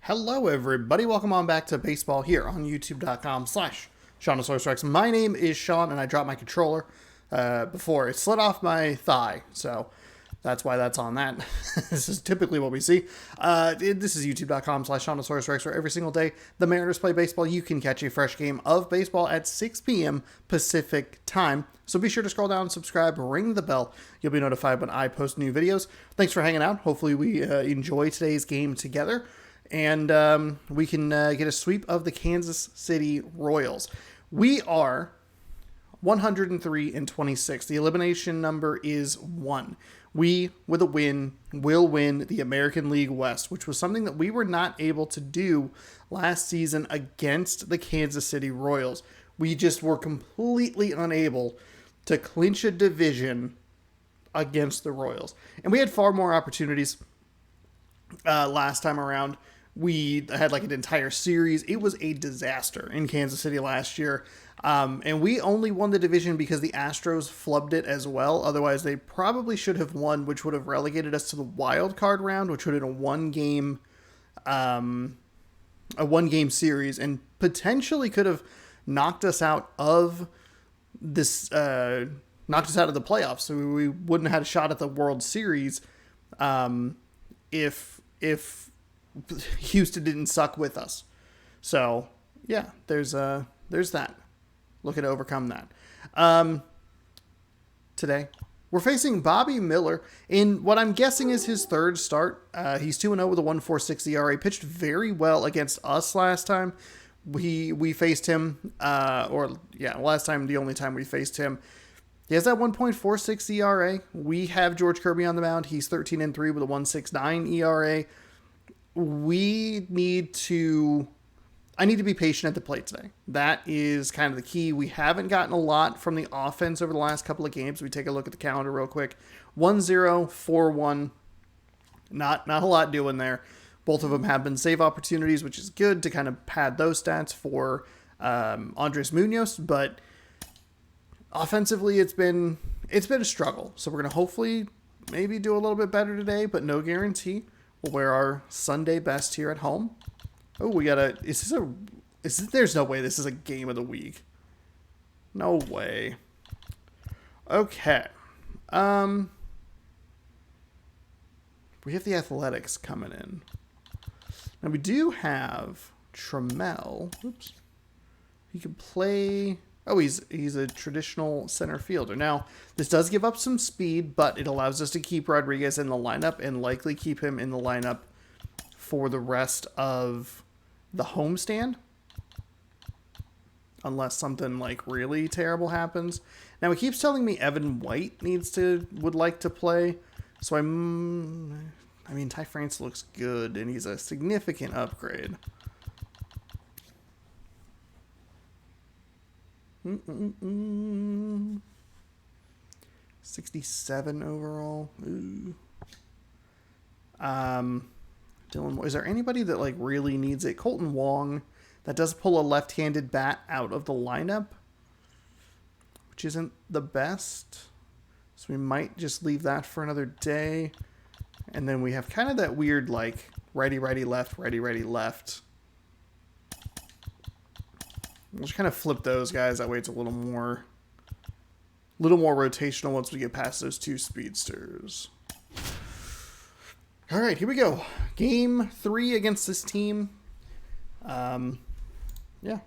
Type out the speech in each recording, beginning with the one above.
Hello, everybody. Welcome on back to baseball here on youtube.com/SeanOsaurusRex. My name is Sean, and I dropped my controller before. It slid off my thigh, so that's why that's on that. This is typically what we see. This is youtube.com/SeanOsaurusRex, where every single day the Mariners play baseball. You can catch a fresh game of baseball at 6 p.m. Pacific time. So be sure to scroll down and subscribe, ring the bell. You'll be notified when I post new videos. Thanks for hanging out. Hopefully we enjoy today's game together. And we can get a sweep of the Kansas City Royals. We are 103-26. The elimination number is 1. We, with a win, will win the American League West, which was something that we were not able to do last season against the Kansas City Royals. We just were completely unable to clinch a division against the Royals. And we had far more opportunities last time around. We had like an entire series. It was a disaster in Kansas City last year. And we only won the division because the Astros flubbed it as well. Otherwise, they probably should have won, which would have relegated us to the wild card round, which would have been a one-game series, and potentially could have knocked us out of this, knocked us out of the playoffs. So we wouldn't have had a shot at the World Series if Houston didn't suck with us. So yeah, there's that. Looking to overcome that. Today we're facing Bobby Miller in what I'm guessing is his third start. He's 2-0 with a 1.46 ERA. Pitched very well against us last time we faced him. Last time, the only time we faced him. He has that 1.46 ERA. We have George Kirby on the mound. He's 13-3 with a 1.69 ERA. I need to be patient at the plate today. That is kind of the key. We haven't gotten a lot from the offense over the last couple of games. We take a look at the calendar real quick. 1-0, 4-1. Not a lot doing there. Both of them have been save opportunities, which is good to kind of pad those stats for Andres Munoz. But offensively, it's been a struggle. So we're going to hopefully maybe do a little bit better today, but no guarantee. We'll wear our Sunday best here at home. Oh, there's no way this is a game of the week. No way. Okay. We have the Athletics coming in. Now we do have Trammell. Oops. He can play. Oh, he's a traditional center fielder. Now, this does give up some speed, but it allows us to keep Rodriguez in the lineup and likely keep him in the lineup for the rest of the homestand, unless something like really terrible happens. Now, it keeps telling me Evan White would like to play, so Ty France looks good, and he's a significant upgrade. 67 overall. Ooh. Dylan, is there anybody that like really needs it? Colton Wong, that does pull a left-handed bat out of the lineup, which isn't the best. So we might just leave that for another day. And then we have kind of that weird like righty, righty, left, righty, righty, left. We'll just kind of flip those guys. That way it's a little more rotational once we get past those two speedsters. All right, here we go. Game 3 against this team. Yeah.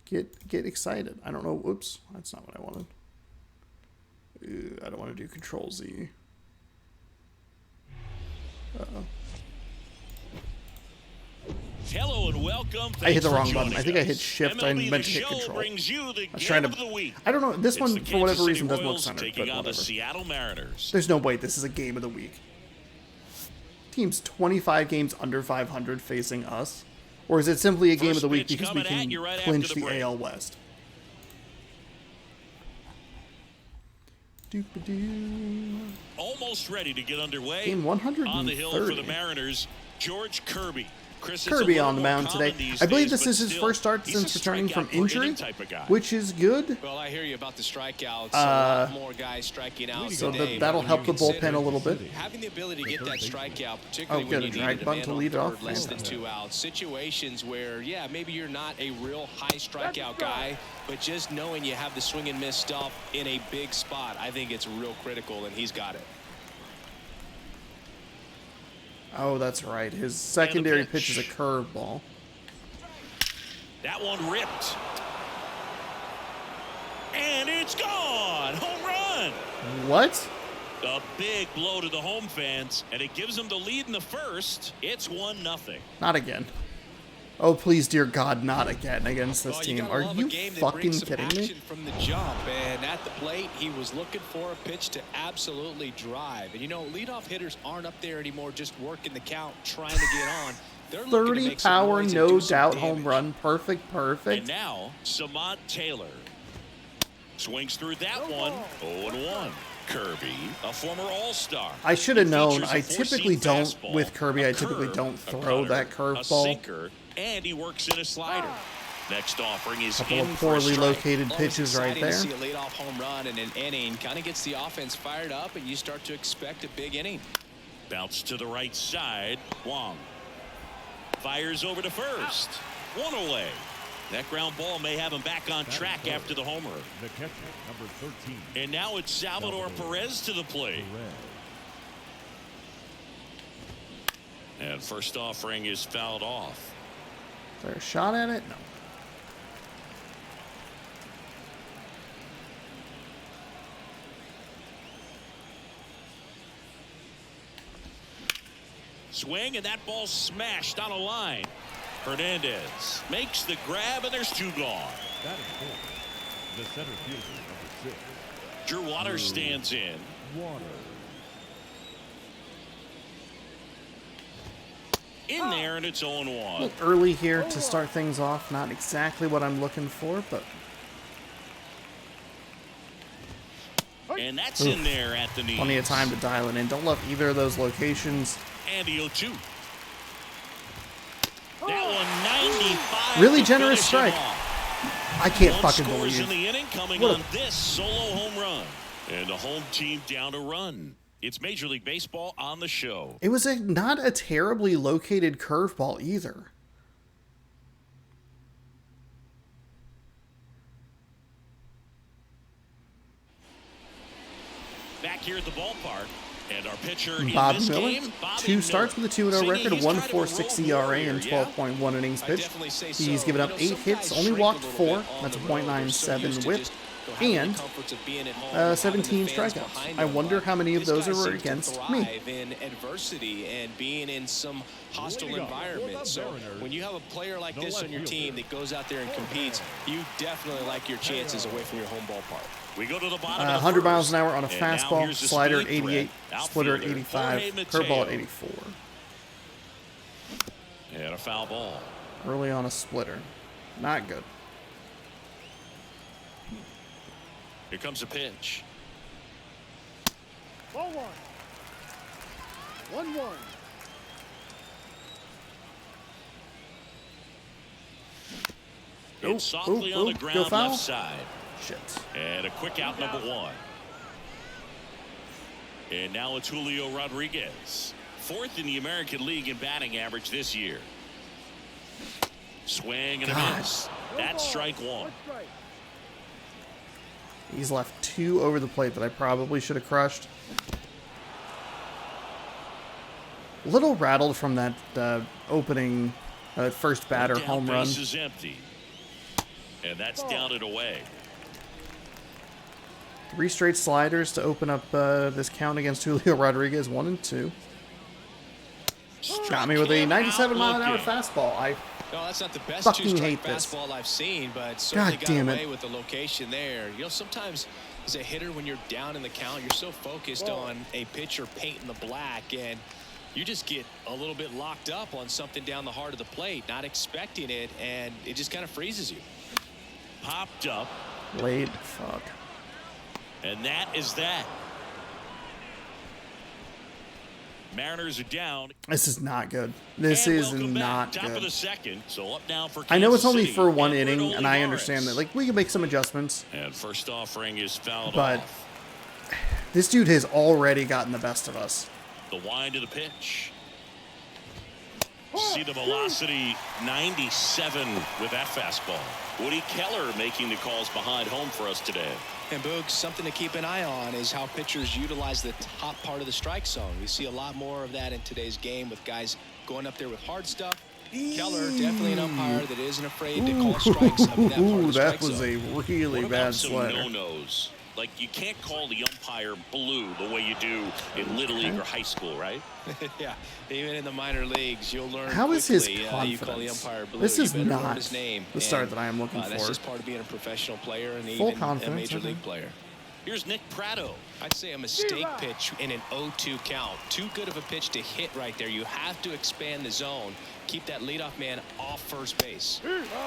Get excited. I don't know. Whoops. That's not what I wanted. I don't want to do Control Z. Uh-oh. Hello and welcome. I hit the wrong button. I think I hit shift. I meant to hit control. I was trying to. I don't know. This one, for whatever reason, doesn't look centered. But whatever. Seattle Mariners. There's no way this is a game of the week. Team's 25 games under 500 facing us, or is it simply a game of the week because we can clinch the AL West? Almost ready to get underway. Game 130. On the hill for the Mariners, George Kirby. Chris, it's a Kirby little on the more mound common today. these I believe days, this but is his still, first start he's a since returning from strikeout per inning injury, type of guy. which is good. Well, I hear you about the strikeouts. A lot more guys striking out So today, that'll but when help you the bullpen consider a little bit. having the ability to get that strikeout, particularly good, when you a drag need a bunt man to on lead it third, off. less than Fantastic. 2 outs. Situations where, yeah, maybe you're not a real high strikeout guy, but just knowing you have the swing and miss stuff in a big spot, I think it's real critical, and he's got it. Oh, that's right. His secondary pitch is a curveball. That one ripped. And it's gone. Home run. What? A big blow to the home fans, and it gives them the lead in the first. It's 1-0. Not again. Oh, please, dear God, not again against this team. gotta Are love a you game that fucking brings some kidding me? action from the jump, and at the plate, he was looking for a pitch to absolutely drive. And you know, leadoff hitters aren't up there anymore, just working the count, trying to get on. They're looking to 30 make some power, noise and no do some doubt damage. home run. Perfect, And perfect. now, Samant Taylor swings through that one. 0-1. Kirby, a former All-Star. I should have He known. features a I four-seam typically don't, fastball, with Kirby, a I typically curve, don't a throw cutter, that a curveball. sinker, and he works in a slider. Next offering is Couple in of for a poorly strike. located Always pitches right exciting there. to see a leadoff home run in an inning. Kind of gets the offense fired up, and you start to expect a big inning. Bounce to the right side. Wong fires over to first. One away. That ground ball may have him back on track after the homer. The catcher, number 13. And now it's Salvador Perez to the plate. And first offering is fouled off. Is there a shot at it? No. Swing, and that ball smashed on a line. Hernandez makes the grab, and there's 2 gone. Batting fourth, the center fielder, number 6. Drew Waters stands in. Water. In there, and it's 0-1. A little early here to start things off. Not exactly what I'm looking for, but And that's in there at the knees. plenty of time to dial it in. Don't love either of those locations. And the 0-2. That one 95. Really to generous finish him strike. off. I can't One fucking scores in believe. the inning coming What a- on this solo home run. And the home team down a run. It's Major League Baseball on the show. It was not a terribly located curveball either. Back here at the ballpark. And our pitcher Bob in this Miller, game, Bobby 2 starts Miller. with a 2-0 Singing, record, a he's kind of 1.46 road ERA, warrior, and yeah? 12.1 innings I pitched. definitely say He's so. given up You know, 8 some hits, guys only shrink a walked little 4. bit on That's a the road. They're so used .97 to whip. just having the And comforts of being at home, having 17 the fans strikeouts. behind I them, wonder but how many of this those guy are seems to against me. thrive in adversity and being in some hostile Leading off for environment. the So Mariners, when you have a player like the this left on your fielder, team that goes out there and competes, you definitely like your chances away from your home ballpark. We go to the bottom of the 100 miles first. an hour on a And now fastball, here's the slider at speed 88, threat. splitter at Outfielder, 85, Jorge curveball at Mateo. 84. And a foul ball. Early on a splitter. Not good. Here comes a pitch. Ball 1. 1-1. It's softly on the go ground foul. left side. Shit. And a quick out number 1. And now it's Julio Rodriguez. 4th in the American League in batting average this year. Swing and a God. miss. That's strike 1. One strike. He's left 2 over the plate that I probably should have crushed. A little rattled from that opening first batter Down home run. base is empty. And that's down and away. 3 straight sliders to open up this count against Julio Rodriguez. 1 and 2. Got me with a 97 mile an hour Looking. fastball. No, that's not the best Fucking two-strike hate this. fastball I've seen, but certainly God got damn it. away with the location there. You know, sometimes as a hitter, when you're down in the count, you're so focused on a pitcher painting the black, and you just get a little bit locked up on something down the heart of the plate, not expecting it, and it just kind of freezes you. Popped up. Late. Fuck. And that is that. Mariners are down. This is not good. This And is welcome not back. Top of the good. second. So up now for I know it's Kansas only City, for one Edward inning, and I Olivares. understand that. Like, we can make some adjustments. And first offering is fouled But off. this dude has already gotten the best of us. The wind of the pitch. See the velocity, 97 with that fastball. Woody Keller making the calls behind home for us today. And Boog, something to keep an eye on is how pitchers utilize the top part of the strike zone. We see a lot more of that in today's game with guys going up there with hard stuff. Keller, definitely an umpire that isn't afraid to call strikes up in that part of the strike That was zone. a really What bad about some slider. no-nos? Like, you can't call the umpire blue the way you do in Little League or high school, right? Yeah, even in the minor leagues, you'll learn How is his quickly, you call the confidence? umpire blue. This is you better learn not his name. the start And, that I am looking That's for. just part of being a professional player and Full even a confidence, major okay. league player. Here's Nick Pratto. I'd say a mistake pitch in an 0-2 count. Too good of a pitch to hit right there. You have to expand the zone. Keep that leadoff man off first base.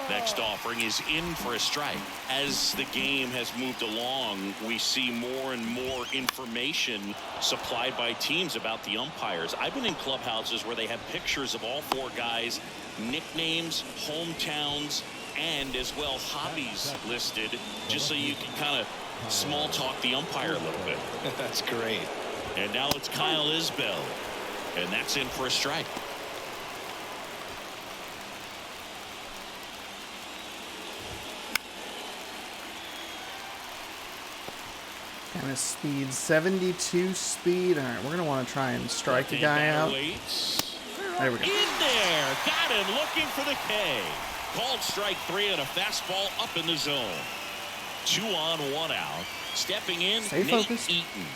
Next offering is in for a strike. As the game has moved along, we see more and more information supplied by teams about the umpires. I've been in clubhouses where they have pictures of all four guys, nicknames, hometowns, and as well hobbies listed, just so you can kind of small talk the umpire a little bit. That's great. And now it's Kyle Isbell, and that's in for a strike. Kind of speed, 72 speed. All right, we're going to want to try and strike the guy out. There we go. In there, got him looking for the K. Called strike 3 and a fastball up in the zone. 2 on, 1 out. Stepping in, Stay Nate focused. Eaton.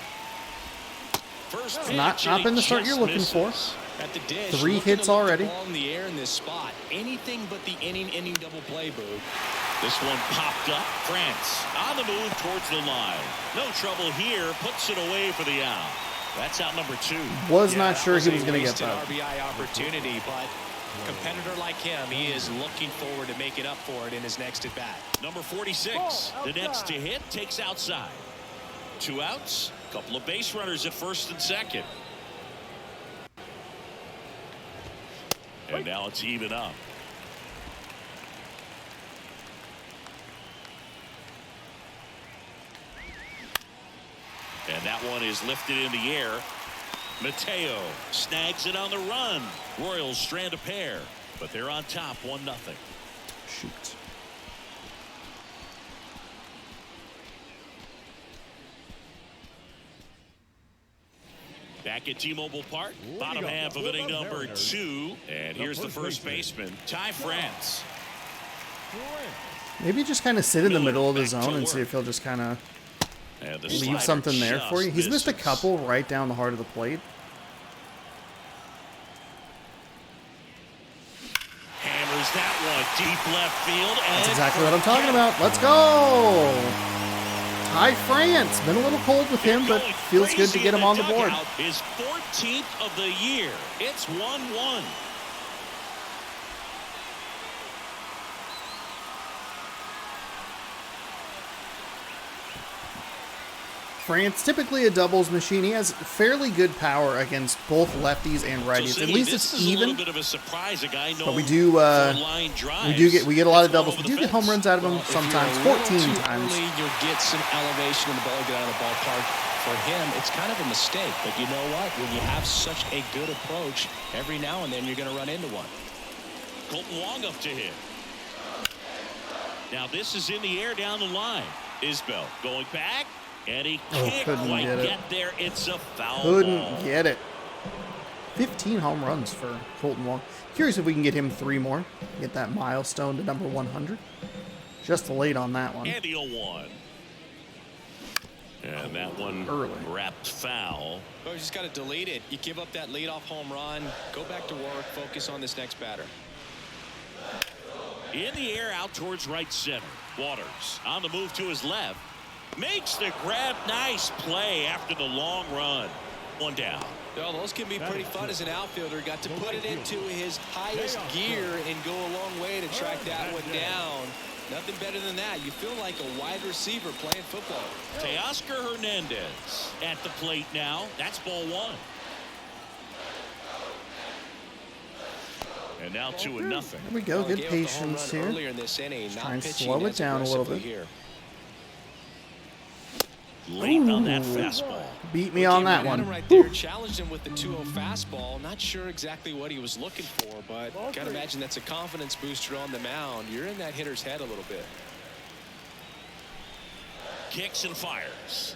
First pitch, Not and been he the start you're just looking for. misses. At the dish, 3 looking hits to lift already. the ball in the air in this spot. Anything but the inning double play, Boog. This one popped up. France on the move towards the line. No trouble here. Puts it away for the out. That's out number 2. Was Yeah, not that sure was he a was going to get wasted that. RBI opportunity, but competitor like him, he is looking forward to making up for it in his next at bat. Number 46. The next to hit takes outside. 2 outs. Couple of base runners at first and second. And now it's even up. And that one is lifted in the air. Mateo snags it on the run. Royals strand a pair, but they're on top 1-0. Shoot. Back at T-Mobile Park, bottom half of inning number 2. And here's the first baseman, Ty France. Maybe just kind of sit in the Miller middle of the back to zone and see work. if he'll just kind of And the leave slider something there just for you. He's missed a misses. couple right down the heart of the plate. Hammers that one deep left field. That's And exactly what I'm talking about. Let's go! Ty France. Been a little cold with him, but Going feels good to crazy get in him on the board. dugout. His 14th of the year. It's 1-1. France, typically a doubles machine. He has fairly good power against both lefties and righties. So At see, least this it's is a even. little bit of a surprise. A guy But we known do for line drives. we get a lot of That's doubles. all We over do the get home fence. runs out of him Well, if sometimes, you're a little 14 too times. early, you'll get some elevation in the ball, get out of the ballpark. For him, it's kind of a mistake. But you know what? When you have such a good approach, every now and then you're going to run into one. Colton Wong up to hit. Now this is in the air down the line. Isbell going back, and he can't couldn't quite get it. get there. It's a foul Couldn't ball. get it. 15 home runs for Colton Wong. Curious if we can get him 3 more. Get that milestone to number 100. Just late on that one. And the 0-1. And that one Early. wrapped foul. Well, you just got to delete it. You give up that leadoff home run, go back to work, focus on this next batter. In the air out towards right center. Waters on the move to his left. Makes the grab. Nice play after the long run. 1 down. Well, those can be pretty fun as an outfielder. Got to put it into his highest gear and go a long way to track that one down. Nothing better than that. You feel like a wide receiver playing football. Teoscar Hernandez at the plate now. That's ball 1. And now 2-0. There we go. Good patience here. Earlier in this inning, Try and slow it down a little bit. Here. Late on that fastball. Beat me on that one. Right there, challenged him with the 2-0 fastball. Not sure exactly what he was looking for, but gotta imagine that's a confidence booster on the mound. You're in that hitter's head a little bit. Kicks and fires.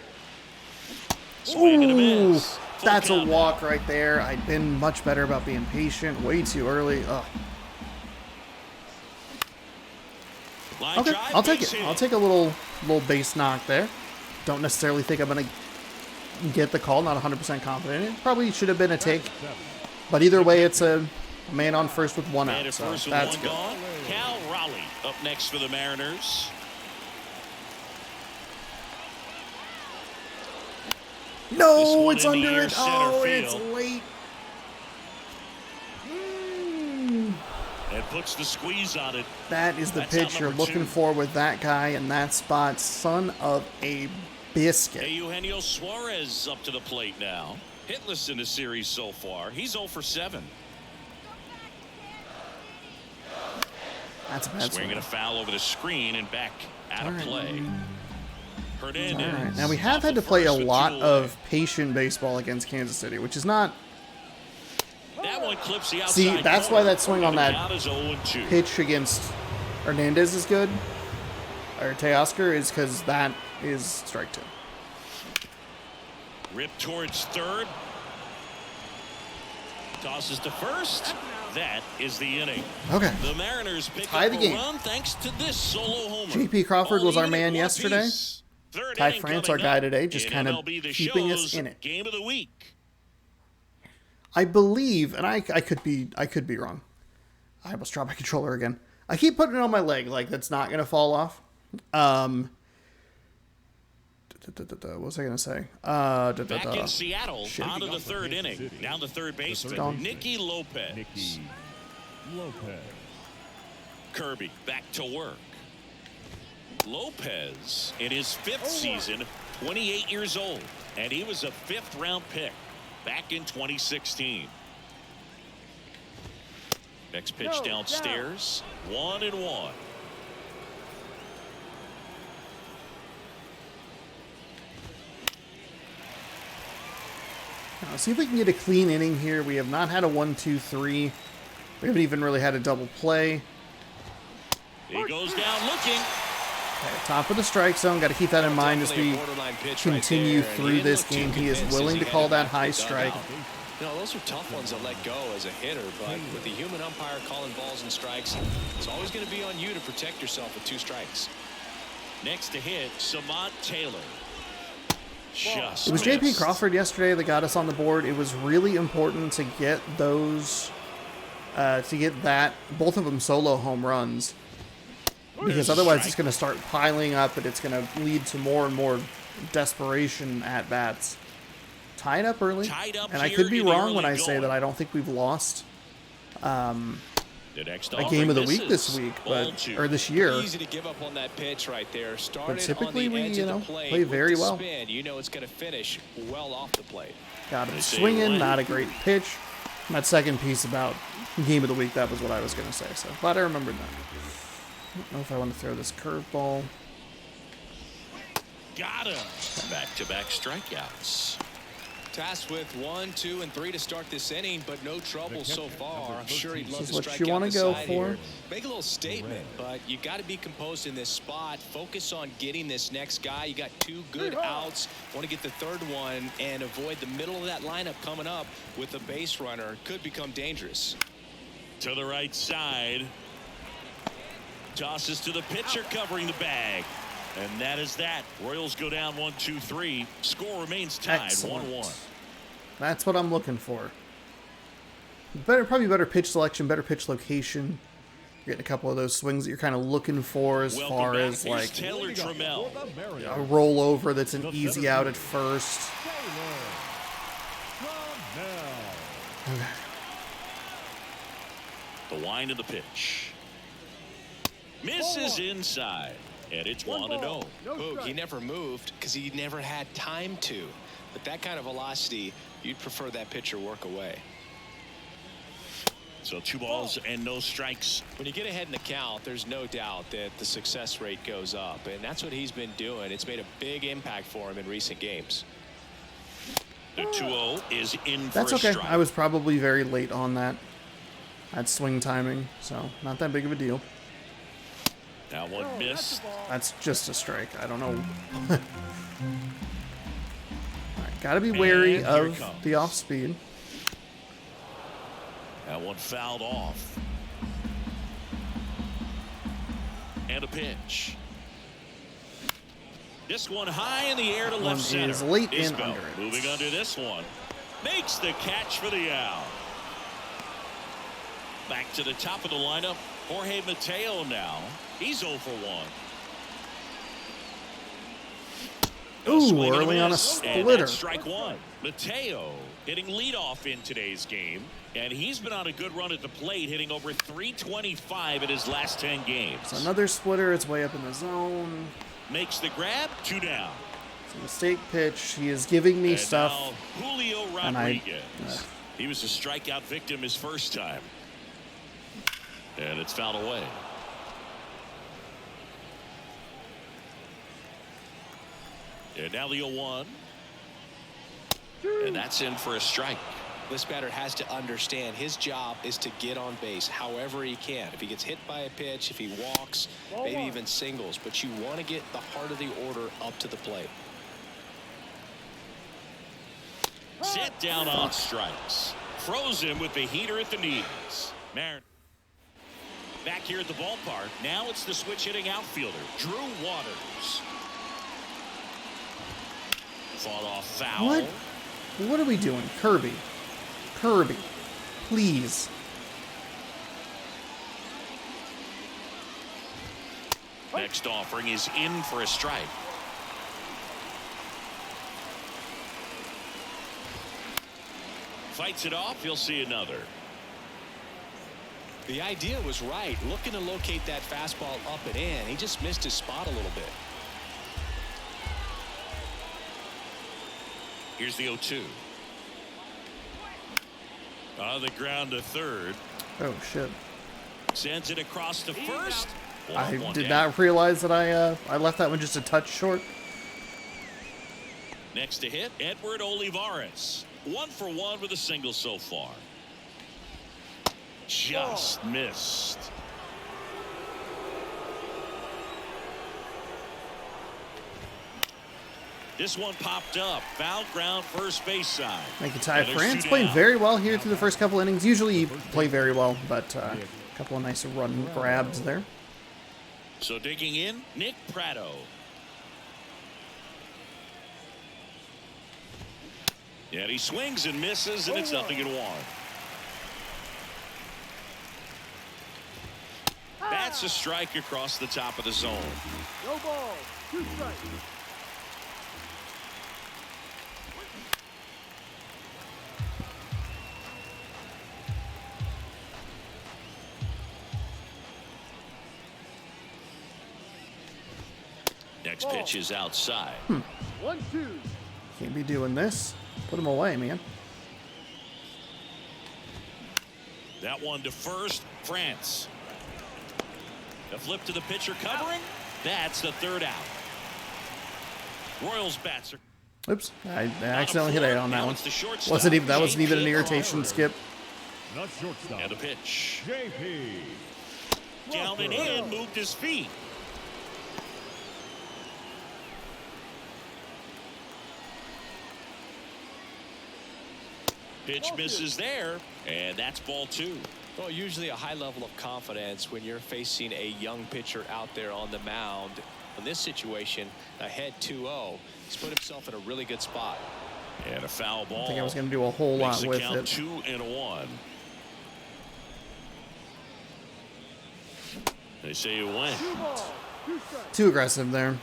Swing and a miss. That's a walk right there. I'd been much better about being patient. Way too early. Ugh. Okay, I'll take it. I'll take a little base knock there. Don't necessarily think I'm going to get the call. Not 100% confident. It probably should have been a take. But either way, it's a man on first with one out. So that's good. Cal Raleigh up next for the Mariners. No, it's under it. Oh, it's late. It puts the squeeze on it. That is the pitch you're looking for with that guy in that spot. Son of a biscuit. Eugenio Suarez up to the plate now. Hitless in the series so far. He's 0 for 7. That's a bad swing. And a foul over the screen and back out of play. Hernandez. All right. Now we have had to play a lot of patient baseball against Kansas City, which is not. That one clips the outside. See, that's why that swing on that 0-2. pitch against Hernandez is good, or Teoscar, is because that is strike 2. Rip towards third. Tosses to first. That is the inning. Okay. The Mariners pick Tie up the game. a run thanks to this solo homer. J.P. Crawford was our man yesterday. Third Ty inning France, coming our guy up today, just in kind of MLB The keeping us Show's in it. Game of the week. I believe, and I could be wrong. I almost dropped my controller again. I keep putting it on my leg like that's not going to fall off. What was I going to say? Back in Seattle, on to the third inning. Down to third baseman, Nicky Lopez. Kirby back to work. Lopez in his 5th season, 28 years old, and he was a 5th-round pick back in 2016. Next pitch downstairs, 1-1. Now, see if we can get a clean inning here. We have not had a 1-2-3. We haven't even really had a double play. He goes down looking. Okay, top of the strike zone. Got to keep that in mind as we continue through this game. He is willing to call that high strike. You know, those are tough ones to let go as a hitter, but with the human umpire calling balls and strikes, it's always going to be on you to protect yourself with 2 strikes. Next to hit, Samad Taylor. It was J.P. Crawford yesterday that got us on the board. It was really important to get those, both of them solo home runs. Because otherwise it's going to start piling up and it's going to lead to more and more desperation at bats. Tied up early. And I could be wrong when I say that I don't think we've lost a game of the week this week, or this year. Easy to give up on that pitch right there. But typically we, play very well. You know it's going to finish well off the plate. Got him swinging, not a great pitch. And that second piece about game of the week, that was what I was going to say. So glad I remembered that. I don't know if I want to throw this curveball. Got him. Back-to-back strikeouts. Tasked with 1, 2, and 3 to start this inning, but no trouble so far. I'm sure he'd love to strike out the side. This is what you want to go for. Make a little statement, but you got to be composed in this spot. Focus on getting this next guy. You got 2 good outs. Want to get the third one and avoid the middle of that lineup coming up with a base runner. Could become dangerous. To the right side. Tosses to the pitcher covering the bag. And that is that. Royals go down 1-2-3. Score remains tied 1-1. That's what I'm looking for. Probably better pitch selection, better pitch location. You're getting a couple of those swings that you're kind of looking for as far as like Taylor Trammell. A rollover that's an easy out at first. Okay. The wind of the pitch. Misses inside. And it's 1-0. Boog, he never moved because he never had time to. But that kind of velocity, you'd prefer that pitcher work away. So 2 balls and no strikes. When you get ahead in the count, there's no doubt that the success rate goes up, and that's what he's been doing. It's made a big impact for him in recent games. The 2-0 is in That's for a okay. strike. I was probably very late on that. That swing timing, so not that big of a deal. That one missed. That's just a strike. I don't know. All right, gotta be wary And here it of comes. the off speed. That one fouled off. And a pitch. This one high in the air to One left center. is late in Isbell under it. moving under this one. Makes the catch for the out. Back to the top of the lineup. Jorge Mateo now. He's 0 for 1. Ooh, Swing and early on a miss, and splitter. that's strike 1. Mateo hitting leadoff in today's game, and he's been on a good run at the plate, hitting over 325 in his last 10 games. So another splitter. It's way up in the zone. Makes the grab, 2 down. It's a mistake pitch. He is giving me And stuff. now Julio and I- Rodriguez. He was a strikeout victim his first time. And it's fouled away. And now the 0-1. And that's in for a strike. This batter has to understand his job is to get on base however he can. If he gets hit by a pitch, if he walks, maybe even singles, but you want to get the heart of the order up to the plate. Set down on strikes. Frozen with the heater at the knees. Marin. Back here at the ballpark. Now it's the switch hitting outfielder, Drew Waters. Fought off foul. What? What are we doing? Kirby. Kirby. Please. Next offering is in for a strike. Fights it off. He'll see another. The idea was right, looking to locate that fastball up and in. He just missed his spot a little bit. Here's the 0-2. On the ground to third. Oh, shit. Sends it across to first. I One did down. not realize that I left that one just a touch short. Next to hit, Edward Olivares. 1 for 1 with a single so far. Just missed. This one popped up. Foul ground first base side. Thank you, Ty And there's France. 2 Playing down. very well here through the first couple innings. Usually you play very well, but a couple of nice run grabs there. So digging in, Nick Pratto. And he swings and misses, and it's 0-1. That's a strike across the top of the zone. No ball, 2 strikes. Next pitch is outside. 1-2. Can't be doing this. Put him away, man. That one to first, France. The flip to the pitcher covering. That's the 3rd out. Royals bats are Oops, I accidentally hit it on that Now one. it's the shortstop, Wasn't even that wasn't even an JP irritation Crawford. skip. Not shortstop. And a pitch. JP. Down and in, moved his feet. Pitch misses there, and that's ball 2. Well, usually a high level of confidence when you're facing a young pitcher out there on the mound. In this situation, ahead 2-0, he's put himself in a really good spot. And a foul ball. I think I was going to do a whole Makes lot the with count it. 2-1. They say you win. 2 balls, 2 strikes. Too aggressive there.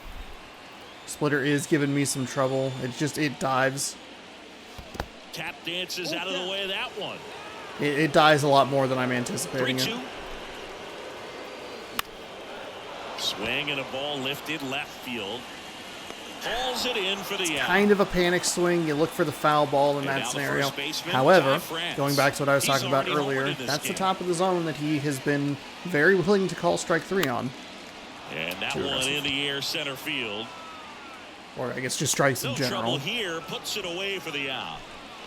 Splitter is giving me some trouble. It dives. Tap dances out of the way of that one. It dies a lot more than I'm anticipating it. 3-2. Swing and a ball lifted left field. Pulls it in for the out. Kind of a panic swing. You look for the foul ball in And that now the scenario. first baseman, However, Ty France. going back to what I was He's talking about already homered earlier, in this that's the game. top of the zone that he has been very willing to call strike 3 on. And that Too one aggressive. in the air center field. Or I guess just strikes in No general. trouble here. Puts it away for the out.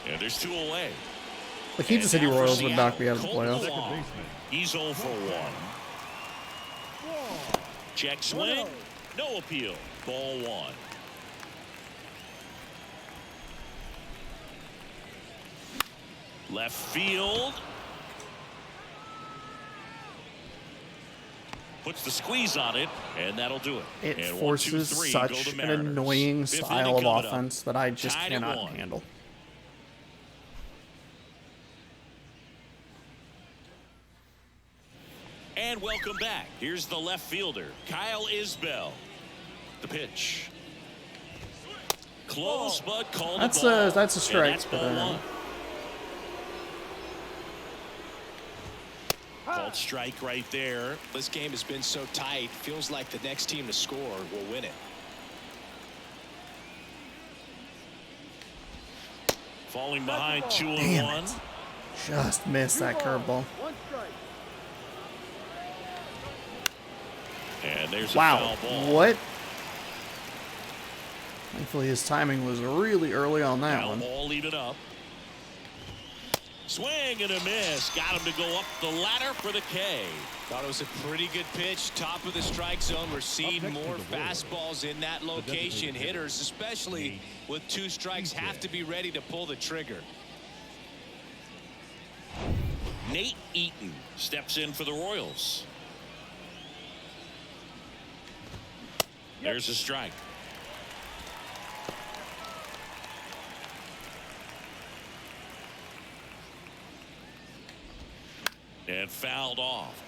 And there's 2 away. The Kansas City And now for Royals would knock Seattle, me out of the Colton playoffs. Wong. baseman. He's 0 for 1. Check swing. No appeal. Ball 1. Left field. Puts the squeeze on it, and that'll do it. It And 1, 2, forces 3 such go the an Mariners. annoying Fifth style inning of coming up. offense that I just Tied at cannot 1. handle. And welcome back. Here's the left fielder, Kyle Isbell. The pitch. Close, but called That's a ball. that's a strike, And that's but, ball 1. Called strike right there. This game has been so tight. Feels like the next team to score will win it. Falling behind 2 and Damn 1. it. Just missed that curveball. 1 strike. And there's a Wow. foul ball. What? Thankfully, his timing was really early on that Now one. ball leave it up. Swing and a miss. Got him to go up the ladder for the K. Thought it was a pretty good pitch. Top of the strike zone. We're seeing next more for the Royals, fastballs in that location. Hitters, especially with 2 strikes, have to be ready to pull the trigger. Nate Eaton steps in for the Royals. There's a strike. And fouled off.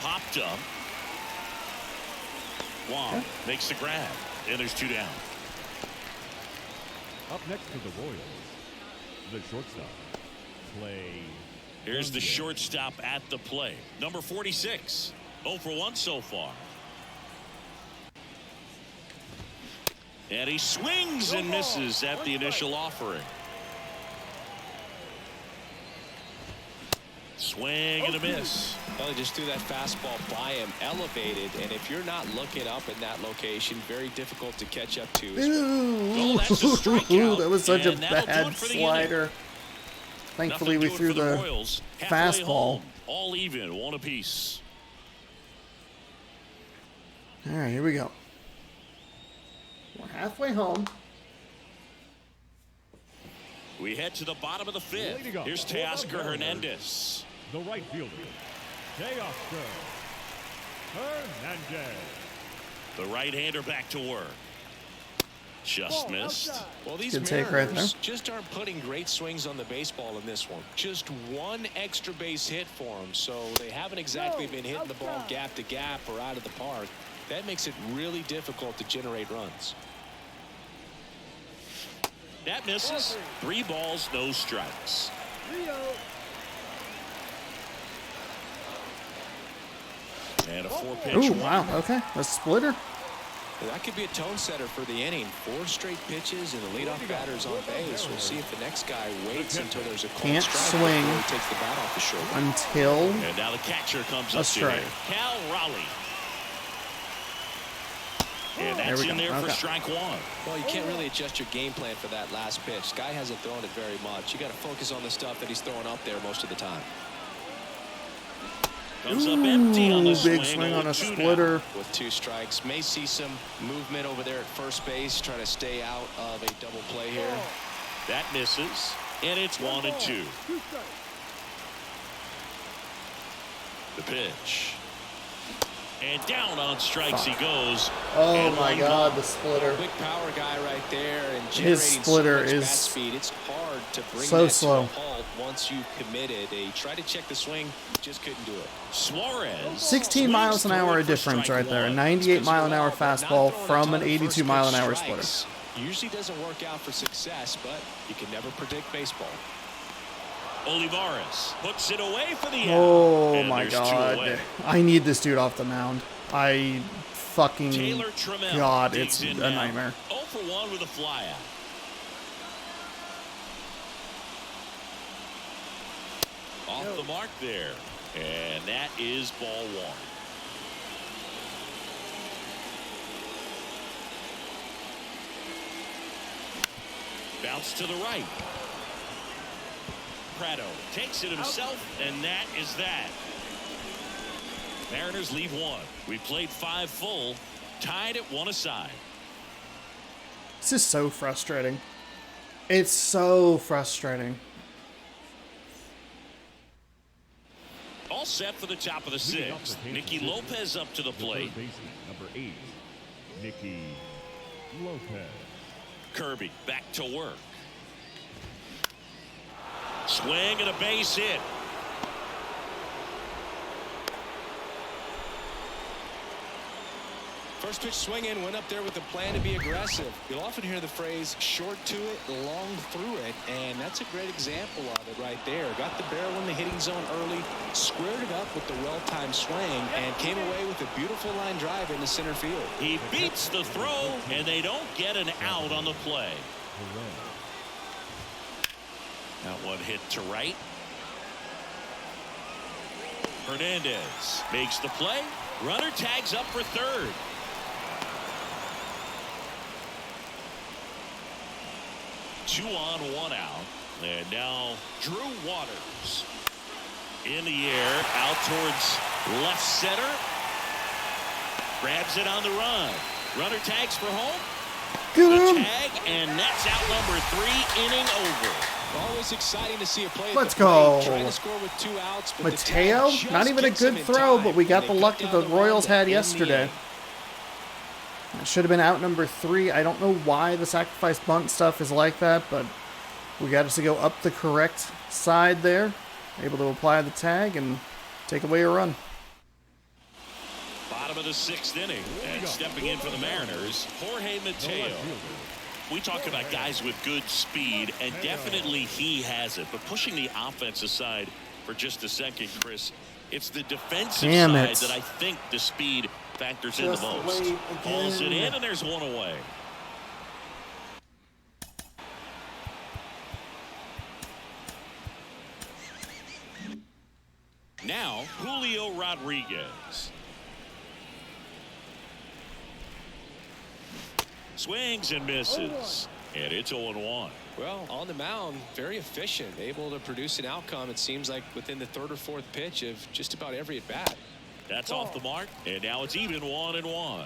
Popped up. Wong makes the grab. And there's 2 down. Up next for the Royals, the shortstop, Clay. Here's the Youngman. shortstop at the plate. Number 46. 0 for 1 so far. And he swings and misses at the initial offering. Swing and a miss. Well, they just threw that fastball by him, elevated, and if you're not looking up in that location, very difficult to catch up to. Ooh, that's a strikeout, that was such a and that'll do bad it for the slider. Thankfully, Nothing we doing threw for the Royals. Halfway fastball. home, all even, 1 apiece. All right, here we go. We're halfway home. We head to the bottom of the 5th. Leading off Here's for the Teoscar Mariners. Hernandez. The right fielder, Teoscar Hernandez. The right-hander back to work. Just Ball missed. outside. Well, these Good take right Mariners there. just aren't putting great swings on the baseball in this one. Just 1 extra base hit for them, so they haven't exactly been hitting the ball outside. gap to gap or out of the park. That makes it really difficult to generate runs. That misses. 3 balls, no strikes. Rio. And a 4-pitch Ooh, one. wow. Okay, a splitter. That could be a tone setter for the inning. 4 straight pitches and the leadoff batter's on base. We'll see if the next guy waits until there's a cold Can't strike swing. before he takes the bat off the shoulder. Until And now the catcher comes A up to strike. him. Cal Raleigh. And There that's we in go. there for Okay. strike 1. Well, you can't really adjust your game plan for that last pitch. Guy hasn't thrown it very much. You got to focus on the stuff that he's throwing up there most of the time. Comes up empty on the big swing. swing on a 0-2 now. splitter. With 2 strikes, may see some movement over there at first base, try to stay out of a double play here. That misses. And it's 1 and 2. 2 strikes. The pitch. And down on strikes he goes. oh And my 1 God, gone. the splitter. Quick power guy right there, and His generating splitter so much bat is speed. It's hard to bring so that slow. to a halt once you've committed. They tried to check the swing, just couldn't do it. Suarez. 16 miles an hour swings of through it for difference strike right there. A 1. 98 mile an hour But not fastball throwing a from ton an of 82 first mile an pitch hour strikes. splitter. Usually doesn't work out for success, but you can never predict baseball. Olivares puts it away for the out. Oh And my there's two God. away. I need this dude off the mound. I fucking Taylor Trammell God, digs it's in a now. nightmare. 0 for 1 with a fly out. Off the mark there. And that is ball 1. Bounce to the right. Prado takes it himself, and that is that. Mariners leave 1. We played 5 full, tied at 1 aside. This is so frustrating. It's so frustrating. All set for the top of the Leading off 6th. the Nicky Kansas City, Lopez up to the the plate. third baseman, number 8, Nicky Lopez. Kirby back to work. Swing and a base hit. First pitch swing in, went up there with the plan to be aggressive. You'll often hear the phrase short to it, long through it, and that's a great example of it right there. Got the barrel in the hitting zone early, squared it up with the well-timed swing, and came away with a beautiful line drive into center field. He beats the throw, and they don't get an out on the play. That one hit to right. Hernandez makes the play. Runner tags up for third. Two on, one out. And now Drew Waters in the air, out towards left center. Grabs it on the run. Runner tags for home. The tag, and that's out number 3, inning over. Always exciting to see a play. Let's at the plate, go. trying to score with 2 outs, but Mateo, the tag not just even a gets him good in throw, time, but we got and the they luck cut that down the Royals run had in the yesterday. end. It should have been out number 3. I don't know why the sacrifice bunt stuff is like that, but we got us to go up the correct side there. Able to apply the tag and take away a run. Bottom of the 6th inning, and stepping in for the Mariners, Jorge Mateo. We talk about guys with good speed, and definitely he has it. But pushing the offense aside for just a second, Chris, it's the defensive side that I think the speed factors in the most. Balls it in, and there's one away. Now, Julio Rodriguez. Swings and misses. And it's 0-1. Well, on the mound, very efficient, able to produce an outcome, it seems like, within the 3rd or 4th pitch of just about every at-bat. That's off the mark, and now it's even 1-1.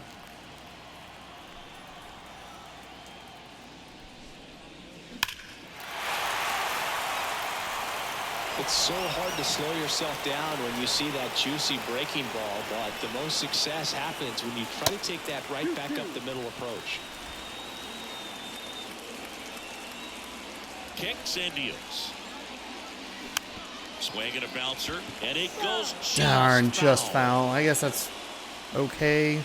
It's so hard to slow yourself down when you see that juicy breaking ball, but the most success happens when you try to take that right back up the middle approach. Kicks and deals. Swing and a bouncer, and it goes Just foul. I guess that's okay.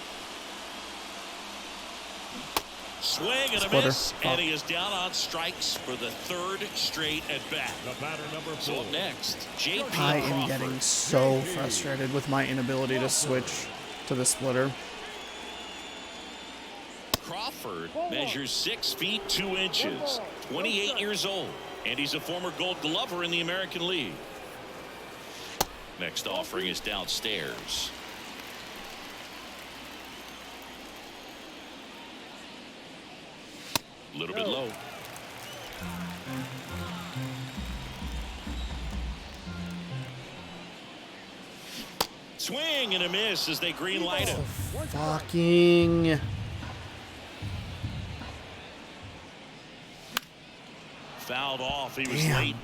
Swing and a Splitter. miss, and he is down on strikes for the 3rd straight at bat. The batter, number 4. So up next, J.P. I am Crawford. getting so frustrated with my inability to switch to the splitter. Crawford measures 6 feet 2 inches, 28 years old, and he's a former Gold Glover in the American League. Next offering is downstairs. A little bit low. Swing and a miss as they green light him. Fucking. Fouled off. He was Damn. late.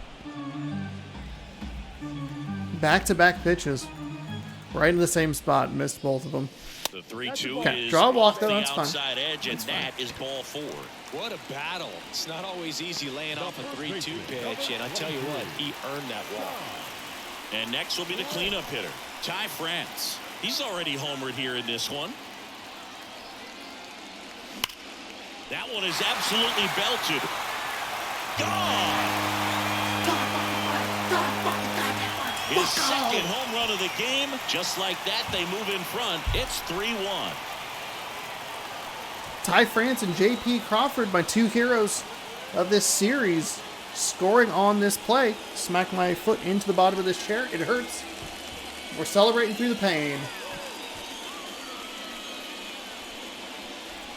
Back-to-back pitches. Right in the same spot. Missed both of them. The 3-2 Okay, is draw a walk, off though, the that's fine. outside edge, and that is ball 4. What a battle. It's not always easy laying off a 3-2 pitch, and I tell you what, he earned that walk. And next will be the cleanup hitter, Ty France. He's already homered here in this one. That one is absolutely belted. Gone! his second home run of the game. Just like that, they move in front. It's 3-1. Ty France and J.P. Crawford, my two heroes of this series, scoring on this play. Smack my foot into the bottom of this chair. It hurts. We're celebrating through the pain.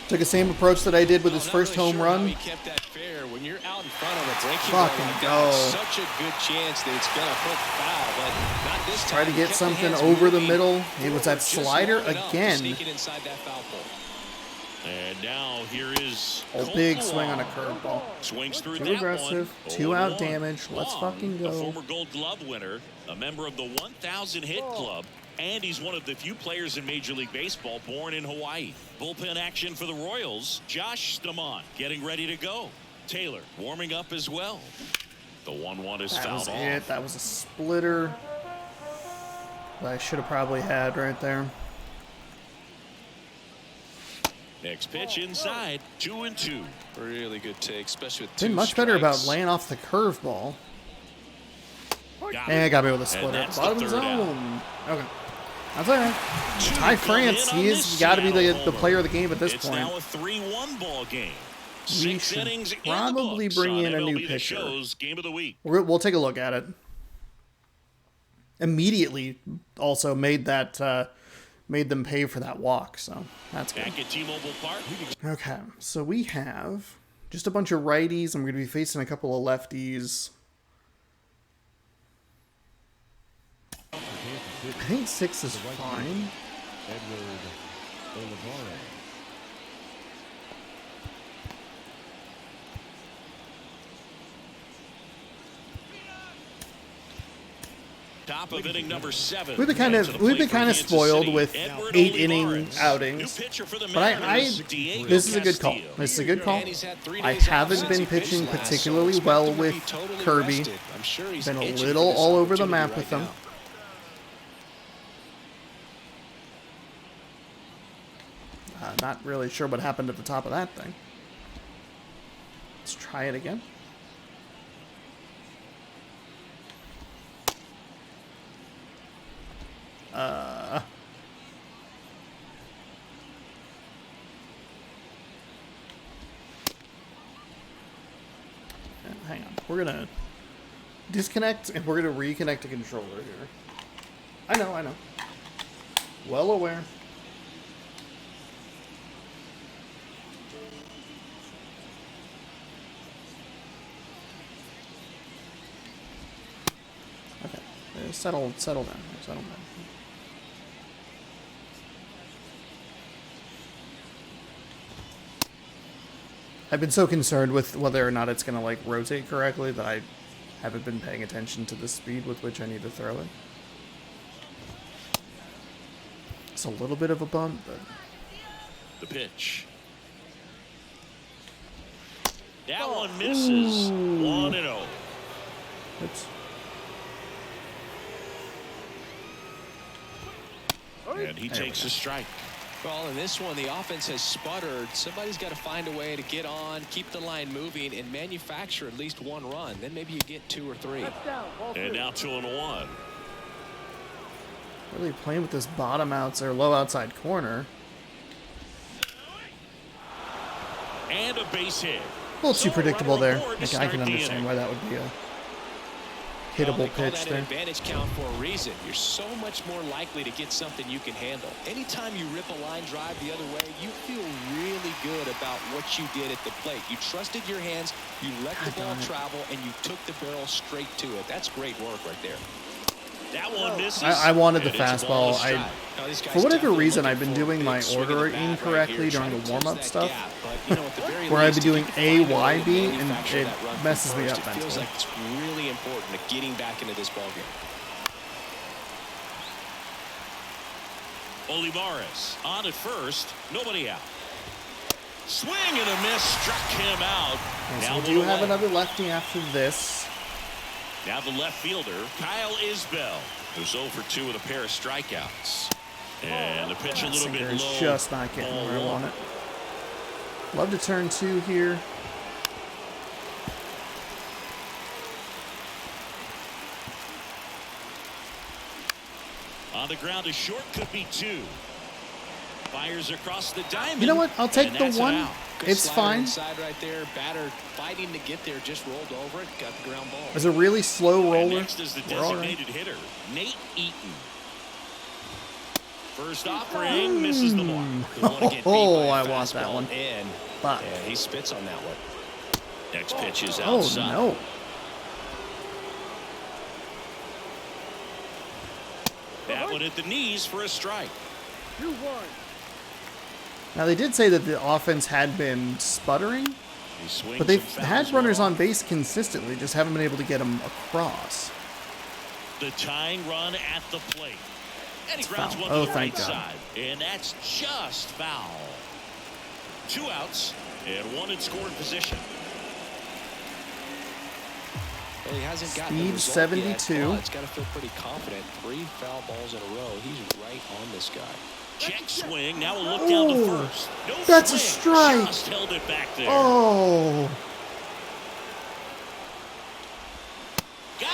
Took the same approach that I did with his first home run. He kept that fair. When you're out in front of a breaking Fucking ball like go. that, such a good chance that it's gonna hook foul, but not this time. Try to He get kept the something hands over the moving middle. It was that just slider long enough to again. sneak it inside that foul pole. And now here is Oh, big swing on a curveball. Swings through Too that aggressive. one. 2 out 0-1. damage. Let's Long, fucking a go. former Gold Glove winner, a member of the 1,000 hit club, and he's one of the few players in Major League Baseball born in Hawaii. Bullpen action for the Royals. Josh Stamont getting ready to go. Taylor warming up as well. The 1-1 is That fouled was off. it. That was a splitter that I should have probably had right there. Next pitch inside. 2-2. Really good take, especially with Been two much better about strikes. laying off the curveball. Got And I it. got me with a And splitter. that's the Bottom third out. zone. Okay. That's all right. Two Ty to come France, in on he's this got to be the Seattle homer. player of the game at this It's point. now a 3-1 ball game. We 6 should innings in the probably books bring on in a new MLB The pitcher. Show's game of the week. We'll take a look at it. Immediately also made that made them pay for that walk, so that's good. Back at T-Mobile Park. Okay, so we have just a bunch of righties. I'm going to be facing a couple of lefties. I think 6 is fine. Edward Olivares. Top of inning number 7. We've been kind of spoiled with 8 inning outings, but this is a good call. This is a good call. I haven't been pitching particularly well with Kirby. Been a little all over the map with them. Not really sure what happened at the top of that thing. Let's try it again. Hang on. We're going to disconnect and we're going to reconnect a controller here. I know. Well aware. Okay. Settle down. I've been so concerned with whether or not it's going to like rotate correctly that I haven't been paying attention to the speed with which I need to throw it. It's a little bit of a bump, but The pitch. That one misses. 1-0. oops. And he takes a strike. Well, in this one, the offense has sputtered. Somebody's got to find a way to get on, keep the line moving, and manufacture at least one run. Then maybe you get 2 or 3. That's down. Ball And 3. now 2-1. Really playing with this bottom outs or low outside corner. And a base hit. A little too So, predictable runner there. on board to I start can the understand inning. why that would be a Well, hittable they call pitch that an there. advantage count for a reason. You're so much more likely to get something you can handle. Anytime you rip a line drive the other way, you feel really good about what you did at the plate. You trusted your hands, you let the ball travel, and you took the barrel straight to it. That's great work right there. That one misses. I wanted the And it's a ball fastball. to strike. Now, these guys For whatever definitely reason, looking I've been for a doing big my swing of the order bat right incorrectly here, during trying the to warm-up close that stuff. gap. But, you know, at the very Where I'd least, be doing if you can A, Y, find a way to B, and manufacture it that run messes me first, up it feels mentally. like it's really important to getting back into this ballgame. Olivares on at first. Nobody out. Swing and a miss. Struck him out. And so Now we do have 1-1. another lefty after this. Now the left fielder, Kyle Isbell, who's 0 for 2 with a pair of strikeouts. And the pitch a little Sinker bit is low. just not getting Ball where I 1. want it. Love to turn 2 here. On the ground, a short could be 2. Fires across the diamond. You know what? I'll take and the that's an 1. out. Good It's slider fine. inside right there. Batter fighting to get there, just rolled over it, got the ground ball. As a really slow And roller, next is the we're all right. designated hitter, Nate Eaton. First offering misses the mark. You want to get beat by Oh, a I want that fastball one. in, Fuck. and he spits on that one. Next pitch is Oh, outside. no. That one at the knees for a strike. 2-1. Now, they did say that the offense had been sputtering, He swings but they've and had fouls runners off. on base consistently, just haven't been able to get them across. The tying run at the plate. And he grounds foul. one Oh, to the thank right God. side. And that's just foul. 2 outs and 1 in scoring position. Well, he hasn't gotten the Speed result 72. Yet, but it's got to feel pretty confident. 3 foul balls in a row. He's right on this guy. Check swing. Now a look down to Oh, first. No that's a swing. strike. Just held it back there. Oh,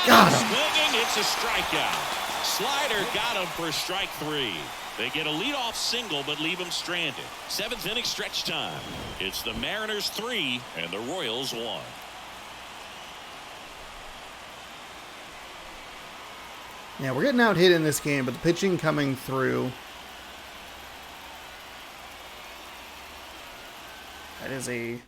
Got him. Swinging. It's a strikeout. Slider got him for strike 3. They get a leadoff single, but leave him stranded. 7th inning stretch time. It's the Mariners 3 and the Royals 1. yeah, we're getting out hit in this game, but the pitching coming through. That is a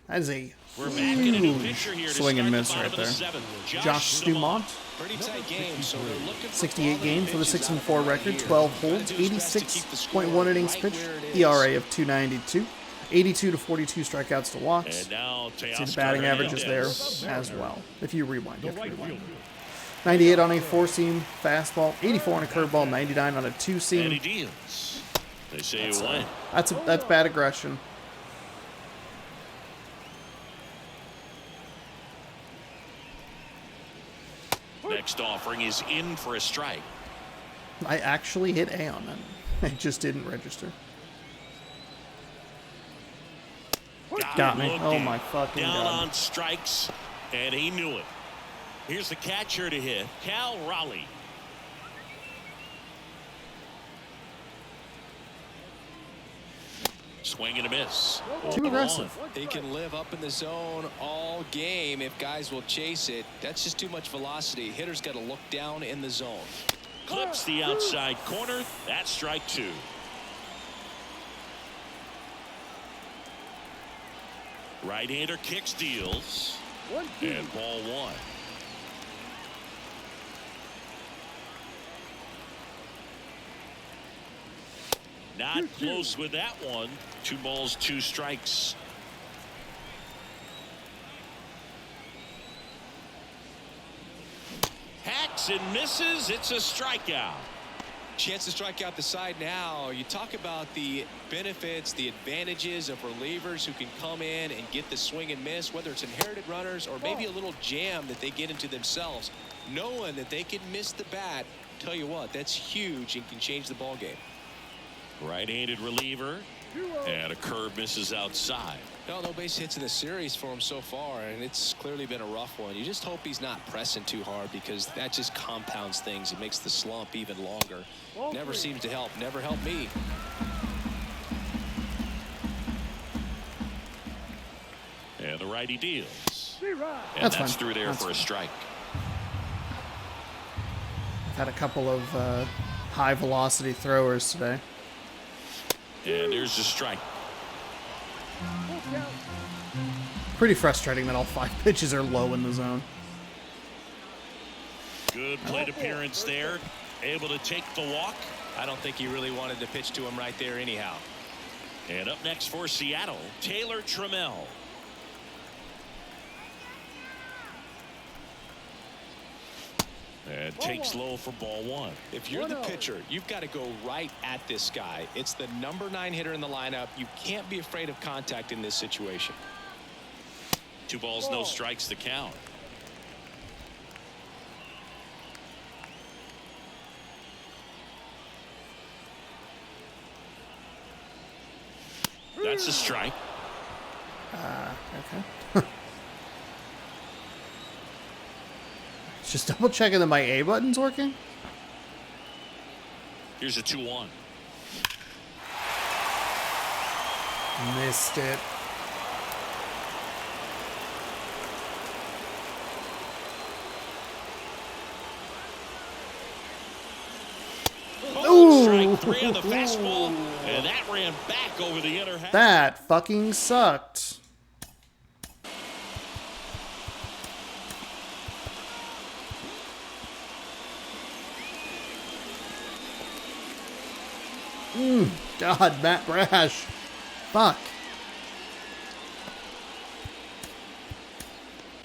We're back in a new huge pitcher here to swing and start the miss bottom right of the there. 7th. Josh Stumont, Pretty tight game, so they're looking for 68 quality games with a pitches 6-4 out of record, here. 12 Gotta holds, do his best to keep the score 86.1 innings right pitched, where it is. ERA of 2.92, 82 to 42 strikeouts to walks. And now See the Teoscar batting average is there Hernandez. as well. If you rewind, you The have to right rewind. fielder. 98 on a 4-seam fastball, 84 on a curveball, 99 on a And he 2-seam. deals. They say you win. That's bad aggression. Next offering is in for a strike. I actually hit A on that. It just didn't register. Got me. him Oh looking. my fucking Down God. on strikes, and he knew it. Here's the catcher to hit, Cal Raleigh. Swing and a miss. Too 0-1. aggressive. He can live up in the zone all game if guys will chase it. That's just too much velocity. Hitter's got to look down in the zone. Clips the outside corner. That's strike 2. Right-hander kicks, deals, 1-2. and ball 1. Not 2-2. close with that one. 2 balls, 2 strikes. Hacks and misses. It's a strikeout. Chance to strike out the side now. You talk about the benefits, the advantages of relievers who can come in and get the swing and miss, whether it's inherited runners or maybe a little jam that they get into themselves. Knowing that they can miss the bat, tell you what, that's huge and can change the ball game. Right-handed reliever, and a curve misses outside. No base hits in the series for him so far, and it's clearly been a rough one. You just hope he's not pressing too hard because that just compounds things. It makes the slump even longer. Never seems to help. Never helped me. And the righty deals. And That's that's fine. through there That's for a fine. strike. Had a couple of high velocity throwers today. And there's the strike. Pretty frustrating that all 5 pitches are low in the zone. Good plate appearance there. Able to take the walk. I don't think he really wanted to pitch to him right there anyhow. And up next for Seattle, Taylor Trammell. And takes low for ball 1. If you're the pitcher, you've got to go right at this guy. It's the number 9 hitter in the lineup. You can't be afraid of contact in this situation. 2 balls, no strikes to count. That's a strike. Okay. Just double checking that my A button's working. Here's a 2-1. Missed it. Strike 3 on the fastball, and that ran back over the inner half. That fucking sucked. God, Matt Brash. Fuck.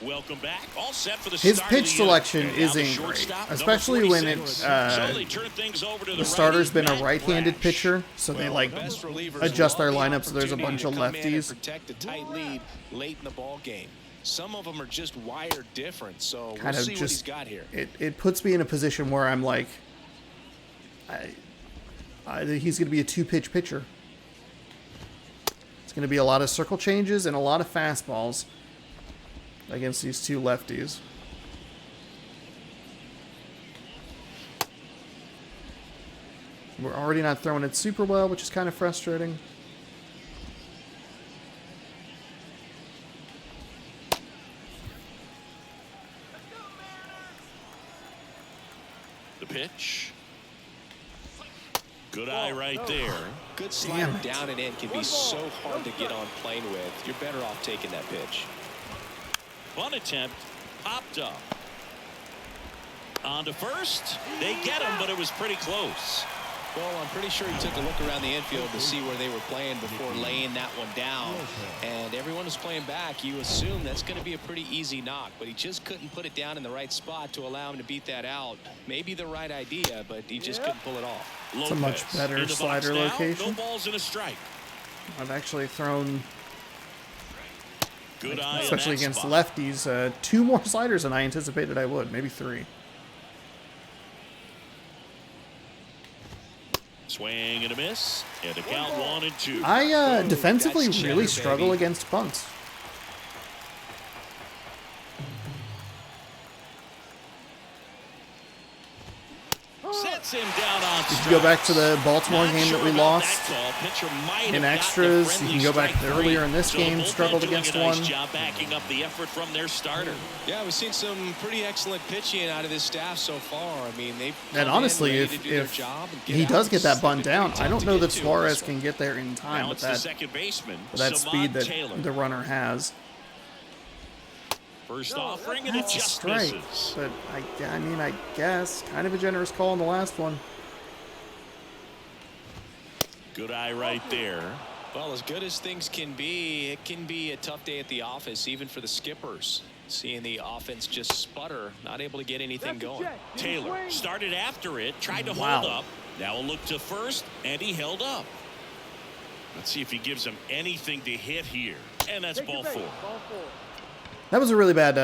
Welcome back. All set for the His start of pitch the selection inning. And now the isn't great, shortstop, especially when it, number 46. So they turn things over to the starter's righty, been a Matt right-handed Brash. pitcher, so they like Best relievers adjust their love the lineup so there's a bunch of opportunity to come in and lefties. protect a tight lead late in the ball game. Some of them are just wired different, so Kind we'll of see what just he's got here. it puts me in a position where I'm like, he's going to be a 2-pitch pitcher. It's going to be a lot of circle changes and a lot of fastballs against these two lefties. We're already not throwing it super well, which is kind of frustrating. The pitch. Good eye right there. Good slider it. down and in can be so hard to get on plane with. You're better off taking that pitch. Bunt attempt popped up. On to first. They get him, but it was pretty close. Well, I'm pretty sure he took a look around the infield to see where they were playing before laying that one down. And everyone was playing back. You assume that's going to be a pretty easy knock, but he just couldn't put it down in the right spot to allow him to beat that out. Maybe the right idea, but he just couldn't pull it off. It's a much better in the box slider now. location. No balls and a strike. I've actually thrown, Good eye, especially in that against spot. lefties, 2 more sliders than I anticipated I would. Maybe 3. Swing and a miss, and a count 1-2. I defensively That's really cheddar, struggle baby. against bunts. Sets him down on If you go back to the Baltimore Not game sure that we about lost that call. Pitcher might in have gotten a extras, you friendly can go back strike earlier in 3. this So the game, bullpen struggled doing against a nice one. job backing up the effort from their starter. Yeah, we've seen some pretty excellent pitching out of this staff so far. I mean, they've And come honestly, in ready to do their if job and he out. does get that It's bunt been down, pretty I tough don't to know get that to in Suarez this one. can get there in time Now with it's the that, second baseman, speed that Taylor. the runner has. First offering, and it That's a just strike, misses. but I mean, I guess kind of a generous call in the last one. Good eye right there. Well, as good as things can be, it can be a tough day at the office, even for the skippers. Seeing the offense just sputter, not able to get anything going. Taylor started after it, tried to Wow. hold up. Now a look to first, and he held up. Let's see if he gives him anything to hit here. And that's ball 4. Ball 4. That was a really bad,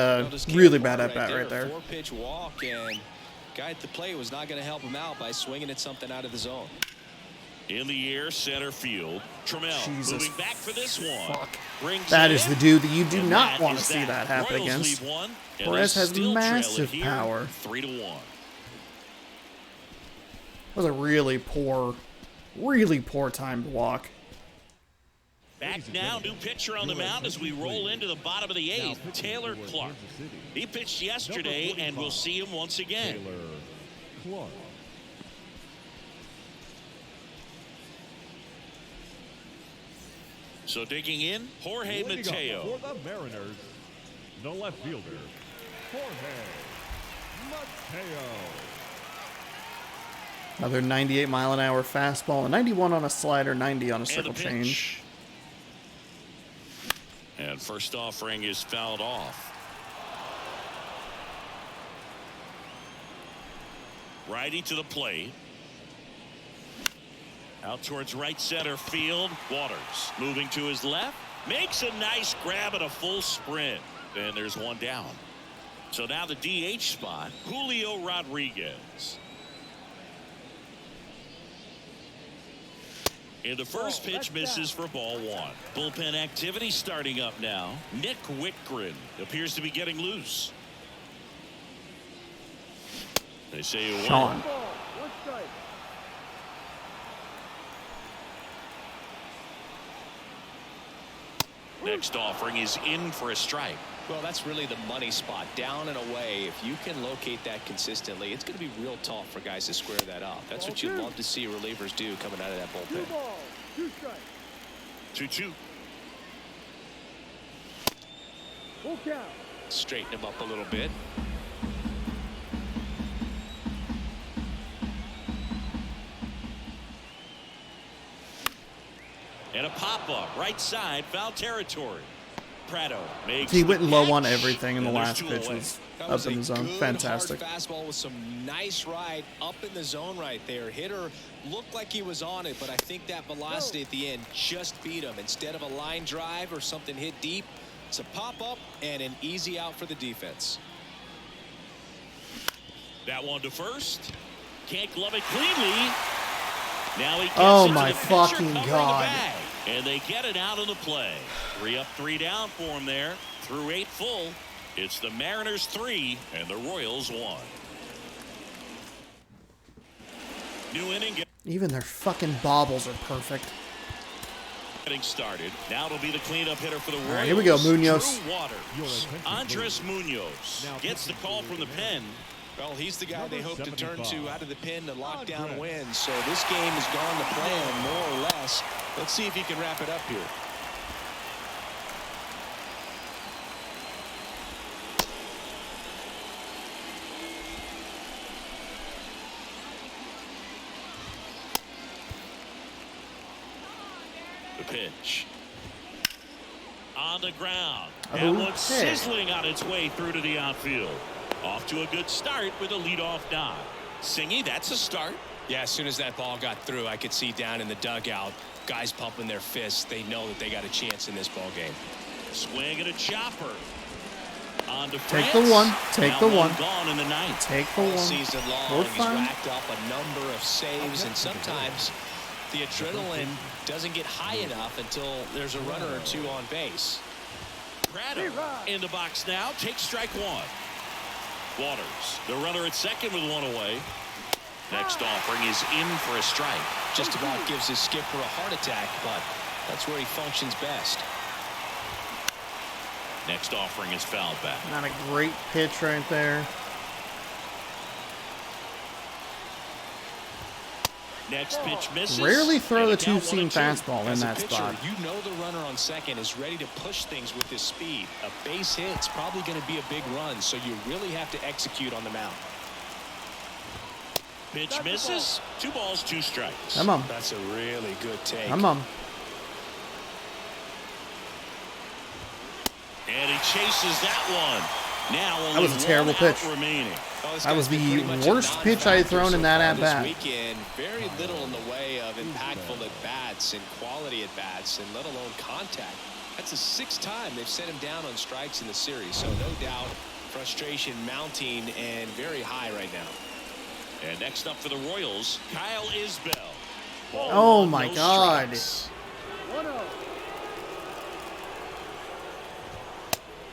really bad at bat right there. 4-pitch walk, and guy at the plate was not going to help him out by swinging at something out of the zone. In the air, center field. Trammell Jesus moving back for this one. fuck. Brings That it is in. the dude that you do And not that want to is see that happen Royals against. lead one, and Torres they has still trail it massive here, power. 3-1. That was a really poor timed walk. Back now, new pitcher on the mound as we roll into the bottom of the 8th, Taylor Clark. He pitched yesterday, and we'll see him once again. Taylor Clark. So digging in, Jorge Leading up Mateo. for the Mariners, the left fielder, Jorge Mateo. Another 98-mile-an-hour fastball, a 91 on a slider, 90 on a And the circle change. pitch. And first offering is fouled off. Righty to the plate. Out towards right center field. Waters moving to his left. Makes a nice grab at a full sprint. And there's one down. So now the DH spot, Julio Rodriguez. And the first pitch misses for ball 1. Bullpen activity starting up now. Nick Whitgren appears to be getting loose. They say a Sean. Ball. 1 strike. Next offering is in for a strike. Well, that's really the money spot, down and away. If you can locate that consistently, it's going to be real tough for guys to square that up. That's what you love to see relievers do coming out of that bullpen. 2 balls, 2 strikes. 2-2. Full count. Straighten him up a little bit. And a pop-up, right side, foul territory. Prado makes He went the low on catch, everything in the and there's last 2 pitch. away. Was That up was in a the zone. good, Fantastic. hard fastball with some nice ride up in the zone right there. Hitter looked like he was on it, but I think that velocity at the end just beat him. Instead of a line drive or something hit deep, it's a pop-up and an easy out for the defense. That one to first. Can't glove it cleanly. Now he gets Oh it to my the pitcher, fucking covering the God. bag. And they get it out of the play. 3 up, 3 down for him there. Through 8 full. It's the Mariners 3 and the Royals 1. New inning Even their fucking bobbles are perfect. getting started. Now it'll be the cleanup hitter for the Royals. right, here we go, Munoz. Drew Waters. Andres Munoz gets the call from the pen. Well, he's the guy they hope to turn to 75. out of the pen to lock down wins. So this game has gone to plan more or less. Let's see if he can wrap it up here. The pitch. On the ground. That Okay. one sizzling on its way through to the outfield. Off to a good start with a leadoff nod. Singy, that's a start. Yeah, as soon as that ball got through, I could see down in the dugout, guys pumping their fists. They know that they got a chance in this ball game. Swing and a chopper. On to Take France. the one. Take Now the one. Gone in the ninth. Take the All one. season long, We're he's fine. racked up a number of saves, and sometimes the adrenaline doesn't get high enough until there's a runner or two on base. Prado in the box now. Takes strike 1. Waters, the runner at second with 1 away. Next offering is in for a strike. Just about gives his skipper a heart attack, but that's where he functions best. Next offering is fouled back. Not a great pitch right there. Next pitch misses. Rarely throw And the a count, 1-2. two-seam fastball in As a that pitcher, spot. you know the runner on second is ready to push things with his speed. A base hit's probably going to be a big run, so you really have to execute on the mound. Pitch misses. 2 balls, 2 strikes. Come on. That's a really good take. Come on. And he chases that one. Now only That was a terrible 1 out pitch. remaining. Well, this That was guy's been the pretty much a worst pitch I had thrown in that non-factor so far at-bat. this weekend. Very little in the way of impactful at-bats and quality at-bats, and let alone contact. That's the 6th time they've set him down on strikes in the series, so no doubt frustration mounting and very high right now. And next up for the Royals, Kyle Isbell. Ball Oh one, my no God. strikes. 1-0.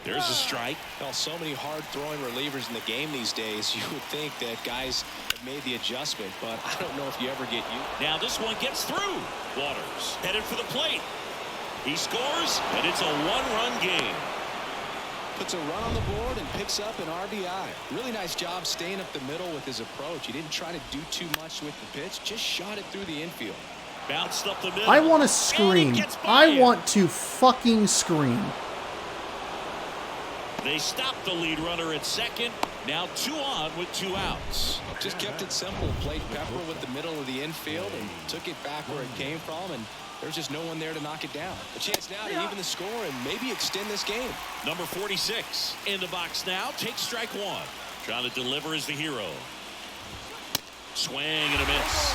There's a strike. Well, so many hard-throwing relievers in the game these days, you would think that guys have made the adjustment, but I don't know if you ever get used. Now this one gets through. Waters headed for the plate. He scores, and it's a 1-run game. Puts a run on the board and picks up an RBI. Really nice job staying up the middle with his approach. He didn't try to do too much with the pitch, just shot it through the infield. Bounced up the middle. I want to And scream. he gets by I him. want to fucking scream. They stopped the lead runner at second. Now 2 on with 2 outs. Just kept it simple. Played Pepper with the middle of the infield and took it back where it came from, and there's just no one there to knock it down. A chance now to even the score and maybe extend this game. Number 46 in the box now. Takes strike 1. Trying to deliver as the hero. Swing and a miss.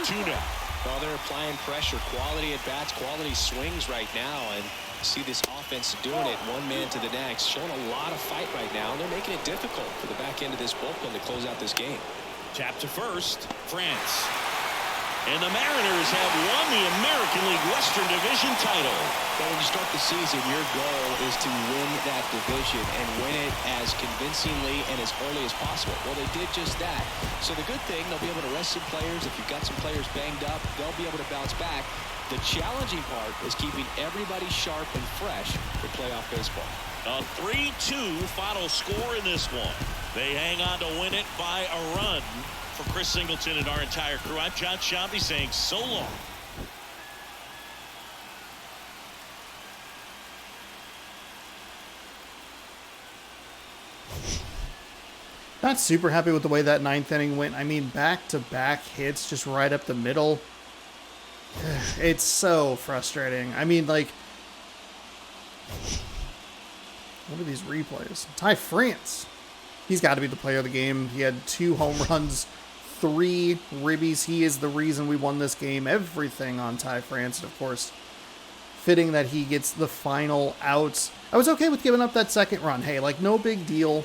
0-2 now. Well, they're applying pressure. Quality at bats, quality swings right now, and see this offense doing it one man to the next. Showing a lot of fight right now, and they're making it difficult for the back end of this bullpen to close out this game. Tap to first. France. And the Mariners have won the American League Western Division title. But when you start the season, your goal is to win that division and win it as convincingly and as early as possible. Well, they did just that. So the good thing, they'll be able to rest some players. If you've got some players banged up, they'll be able to bounce back. The challenging part is keeping everybody sharp and fresh for playoff baseball. A 3-2 final score in this one. They hang on to win it by a run. For Chris Singleton and our entire crew, I'm John Shambi saying so long. Not super happy with the way that ninth inning went. I mean, back-to-back hits just right up the middle. It's so frustrating. I mean, like, what are these replays? Ty France. He's got to be the player of the game. He had 2 home runs, 3 ribbies. He is the reason we won this game. Everything on Ty France. And of course, fitting that he gets the final outs. I was okay with giving up that second run. Hey, like, no big deal.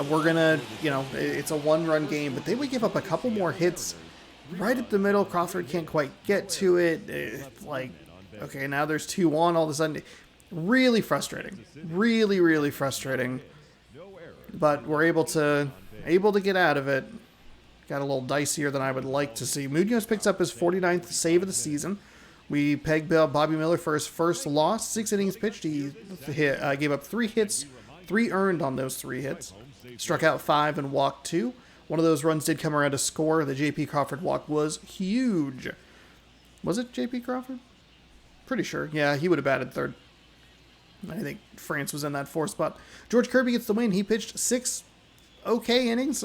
We're going to, you know, it's a 1-run game. But they would give up a couple more hits right up the middle. Crawford can't quite get to it. It's like, okay, now there's 2 on all of a sudden. Really frustrating. Really, really frustrating. But we're able to get out of it. Got a little dicier than I would like to see. Munoz picks up his 49th save of the season. We pegged Bobby Miller for his first loss. 6 innings pitched. He gave up 3 hits, 3 earned on those 3 hits. Struck out 5 and walked 2. One of those runs did come around to score. The J.P. Crawford walk was huge. Was it J.P. Crawford? Pretty sure. Yeah, he would have batted third. I think France was in that 4th spot. George Kirby gets the win. He pitched 6 okay innings.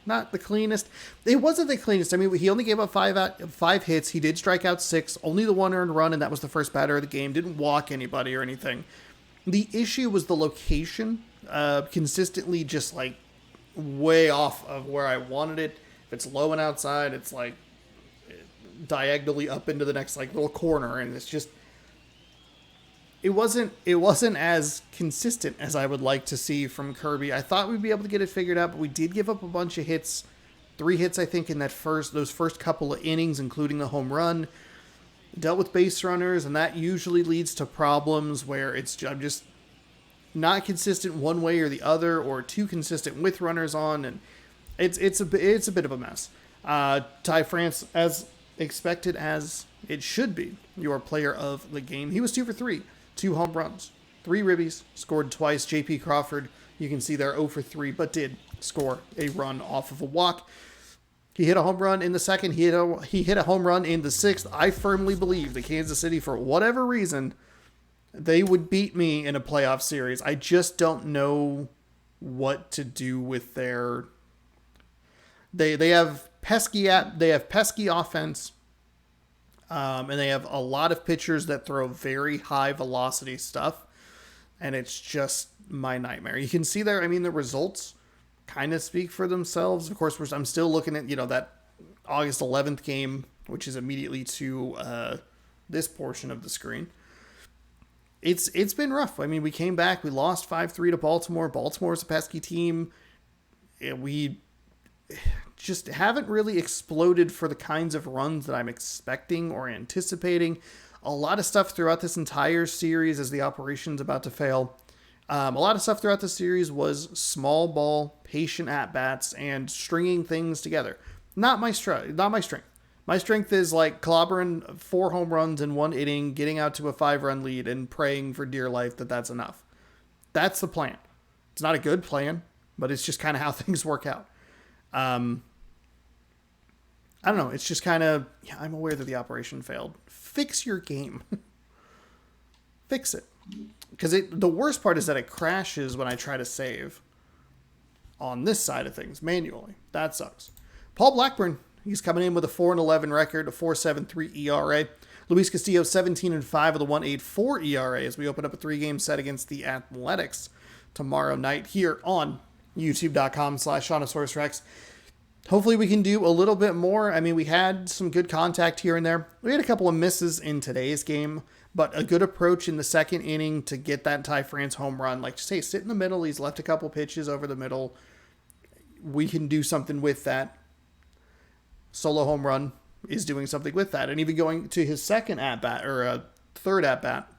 Not the cleanest. It wasn't the cleanest. I mean, he only gave up 5 hits. He did strike out 6. Only the 1 earned run, and that was the first batter of the game. Didn't walk anybody or anything. The issue was the location. Consistently just, like, way off of where I wanted it. If it's low and outside, it's, like, diagonally up into the next, like, little corner, and it's just... It wasn't as consistent as I would like to see from Kirby. I thought we'd be able to get it figured out, but we did give up a bunch of hits. 3 hits, I think, in those first couple of innings, including the home run. Dealt with base runners, and that usually leads to problems where I'm just not consistent one way or the other, or too consistent with runners on, and it's a bit of a mess. Ty France, as expected as it should be, your player of the game. He was 2 for 3. 2 home runs, 3 ribbies, scored twice. J.P. Crawford, you can see there 0 for 3, but did score a run off of a walk. He hit a home run in the 2nd. He hit a home run in the 6th. I firmly believe that Kansas City, for whatever reason, they would beat me in a playoff series. I just don't know what to do with their... They have pesky offense. And they have a lot of pitchers that throw very high velocity stuff. And it's just my nightmare. You can see there, I mean, the results kind of speak for themselves. Of course, I'm still looking at, that August 11th game, which is immediately to this portion of the screen. It's been rough. I mean, we came back. We lost 5-3 to Baltimore. Baltimore's a pesky team. We just haven't really exploded for the kinds of runs that I'm expecting or anticipating. A lot of stuff throughout this entire series as the operation's about to fail. A lot of stuff throughout the series was small ball, patient at-bats, and stringing things together. Not my strength. My strength is like clobbering 4 home runs in 1 inning, getting out to a 5-run lead, and praying for dear life that that's enough. That's the plan. It's not a good plan, but it's just kind of how things work out. I don't know. It's just kind of, I'm aware that the operation failed. Fix your game. Fix it. Because the worst part is that it crashes when I try to save on this side of things manually. That sucks. Paul Blackburn, he's coming in with a 4-11 record, a 4.73 ERA. Luis Castillo, 17-5 with a 1.84 ERA as we open up a 3-game set against the Athletics tomorrow night here on youtube.com/ShaunosaurusRex. Hopefully we can do a little bit more. I mean, we had some good contact here and there. We had a couple of misses in today's game, but a good approach in the 2nd inning to get that Ty France home run. Like, just, hey, sit in the middle. He's left a couple pitches over the middle. We can do something with that. Solo home run. is doing something with that. And even going to his second at-bat, or third at-bat,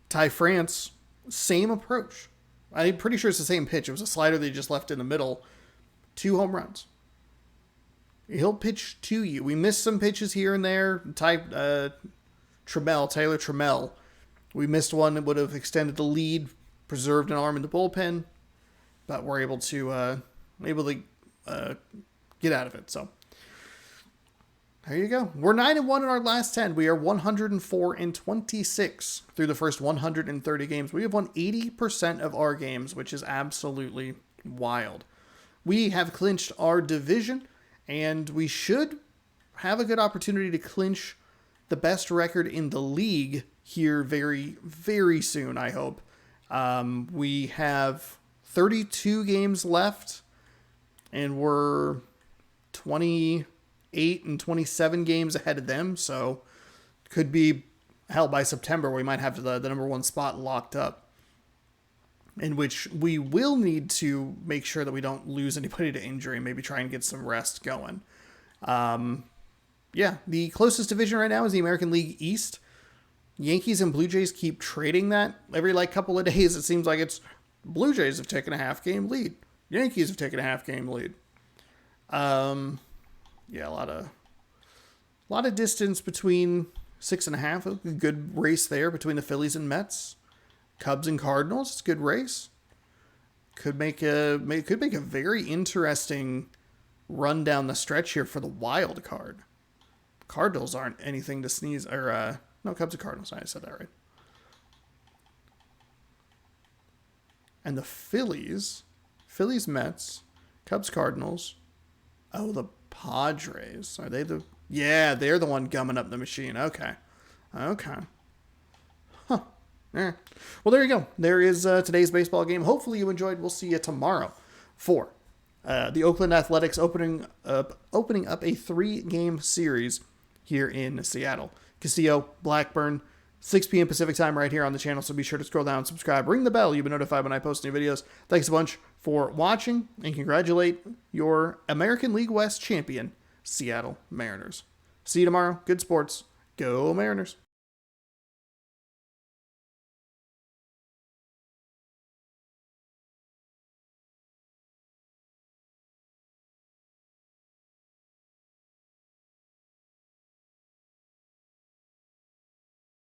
Ty France, same approach. I'm pretty sure it's the same pitch. It was a slider they just left in the middle. 2 home runs. He'll pitch to you. We missed some pitches here and there. Taylor Trammell. We missed one that would have extended the lead, preserved an arm in the bullpen, but we're able to get out of it. So there you go. We're 9-1 in our last 10. We are 104-26 through the first 130 games. We have won 80% of our games, which is absolutely wild. We have clinched our division, and we should have a good opportunity to clinch the best record in the league here very, very soon, I hope. We have 32 games left, and we're 28 and 27 games ahead of them, so could be, hell, by September we might have the number 1 spot locked up, in which we will need to make sure that we don't lose anybody to injury and maybe try and get some rest going. The closest division right now is the American League East. Yankees and Blue Jays keep trading that. Every couple of days it seems like it's Blue Jays have taken a half-game lead. Yankees have taken a half-game lead. A lot of distance between 6.5. A good race there between the Phillies and Mets. Cubs and Cardinals. It's a good race. Could make a very interesting run down the stretch here for the wild card. Cardinals aren't anything to sneeze, or no, Cubs and Cardinals. I said that right. And the Phillies, Mets, Cubs, Cardinals. Oh, the Padres. Are they the? Yeah, they're the one gumming up the machine. Okay. Huh. Yeah. Well, there you go. There is today's baseball game. Hopefully you enjoyed. We'll see you tomorrow for the Oakland Athletics opening up a 3-game series here in Seattle. Castillo, Blackburn, 6 p.m. Pacific time right here on the channel, so be sure to scroll down, subscribe, ring the bell. You'll be notified when I post new videos. Thanks a bunch for watching, and congratulate your American League West champion, Seattle Mariners. See you tomorrow. Good sports. Go Mariners.